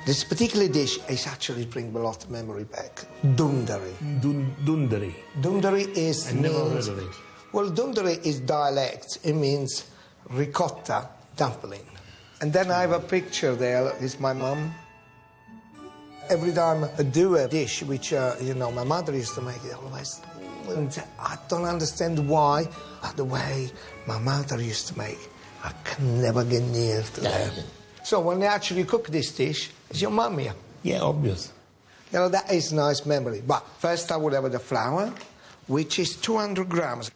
This particular dish is actually bring a lot of memory back. Dundari. Dundari. Dundari is... I never heard of it. Well, Dundari is dialect. It means ricotta dumpling. And then I have a picture there. It's my mum. Every time I do a dish, which, my mother used to make it always... And I don't understand why, but the way my mother used to make, I can never get near to that. So when they actually cook this dish, it's your mum here. Yeah, obvious. That is a nice memory. But first I would have the flour, which is 200 grams.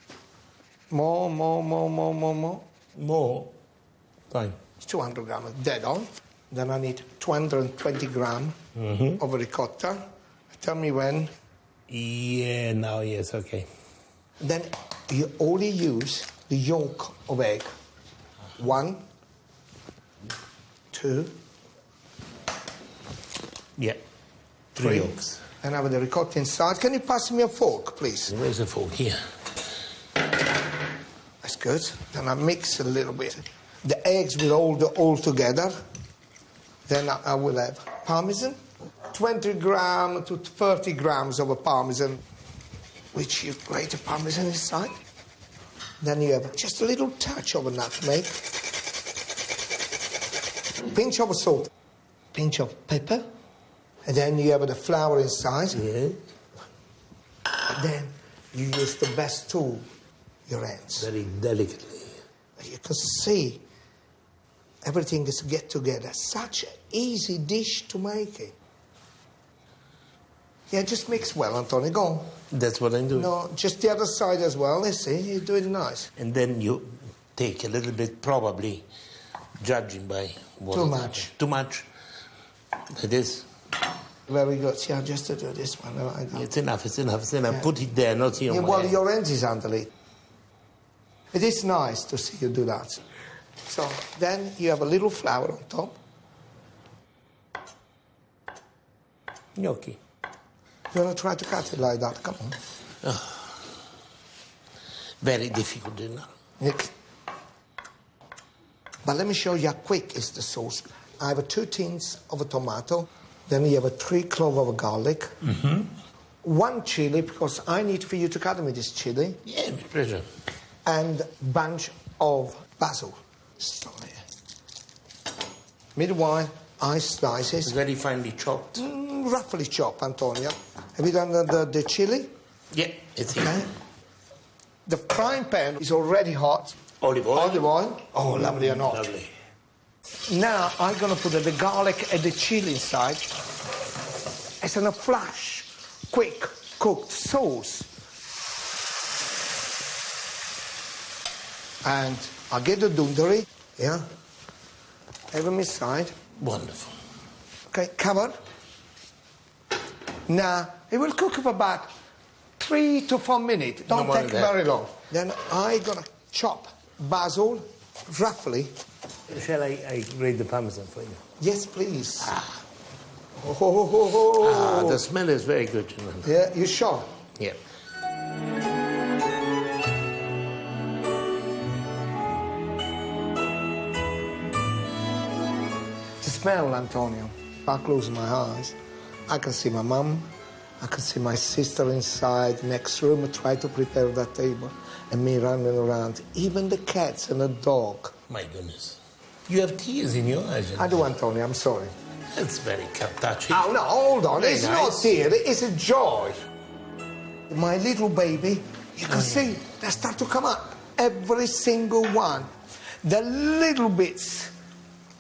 More. More? Fine. It's 200 grams, dead on. Then I need 220 grams of ricotta. Tell me when. Yeah, now, yes, okay. Then you only use the yolk of egg. 1, 2. Yeah. 3 yolks. And I have the ricotta inside. Can you pass me a fork, please? Where's the fork? Here. That's good. Then I mix a little bit. The eggs will hold all together. Then I will have Parmesan. 20 grams to 30 grams of a Parmesan, which you grate a Parmesan inside. Then you have just a little touch of a nutmeg. Pinch of salt. Pinch of pepper. And then you have the flour inside. Yeah. And then you use the best tool, your hands. Very delicately. You can see everything is get together. Such an easy dish to make it. Yeah, just mix well, Antonio. Go on. That's what I'm doing. No, just the other side as well. Let's see. You're doing it nice. And then you take a little bit, probably, judging by what... Too much. Too much. It is. Very good. Yeah, just to do this one. It's enough. Yeah. Put it there, not here. Yeah, well, your hands is under it. It is nice to see you do that. So then you have a little flour on top. Gnocchi. You want to try to cut it like that? Come on. Oh. Very difficult, Gennaro. Nick. But let me show you how quick is the sauce. I have 2 tins of a tomato. Then you have 3 cloves of garlic. 1 chili, because I need for you to cut me this chili. Yeah, with pleasure. And bunch of basil. So, yeah. Meanwhile, I slice it. Very finely chopped. Roughly chopped, Antonio. Have you done the chili? Yeah, it's here. Okay. The frying pan is already hot. Olive oil. Olive oil. Oh, lovely and hot. Lovely. Now I'm going to put the garlic and the chili inside. It's in a flash, quick cooked sauce. And I get the dundari, yeah. Have them inside. Wonderful. Okay, covered. Now, it will cook for about 3 to 4 minutes. Don't take very long. Then I'm going to chop basil roughly. Shall I grate the Parmesan for you? Yes, please. The smell is very good, you know. Yeah, you sure? Yeah. The smell, Antonio. If I close my eyes, I can see my mum, I can see my sister inside, next room, try to prepare that table, and me running around. Even the cats and the dog. My goodness. You have tears in your eyes. I do, Antonio, I'm sorry. That's very touching. Oh, no, hold on. Very It's nice. not tears, it's a joy. My little baby, you can see, they start to come up. Every single one. The little bits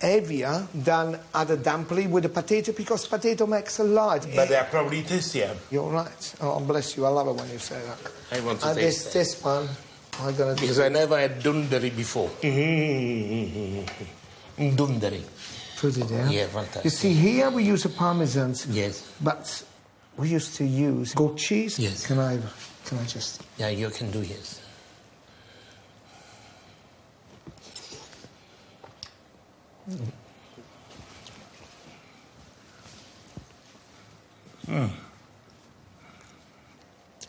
heavier than other dumpling with the potato, because potato makes a light. But they are probably tastier. You're right. Oh, bless you. I love it when you say that. I want to taste this one, I'm going to do. Because I never had dundari before. Dundari. Put it there. Yeah, fantastic. You see, here we use a parmesans. Yes. But we used to use goat cheese. Yes. Can I just... Yeah, you can do, yes.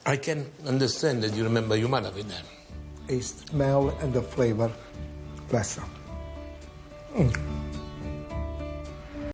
I can understand that you remember your mother with that. A smell and the flavor. Bless her.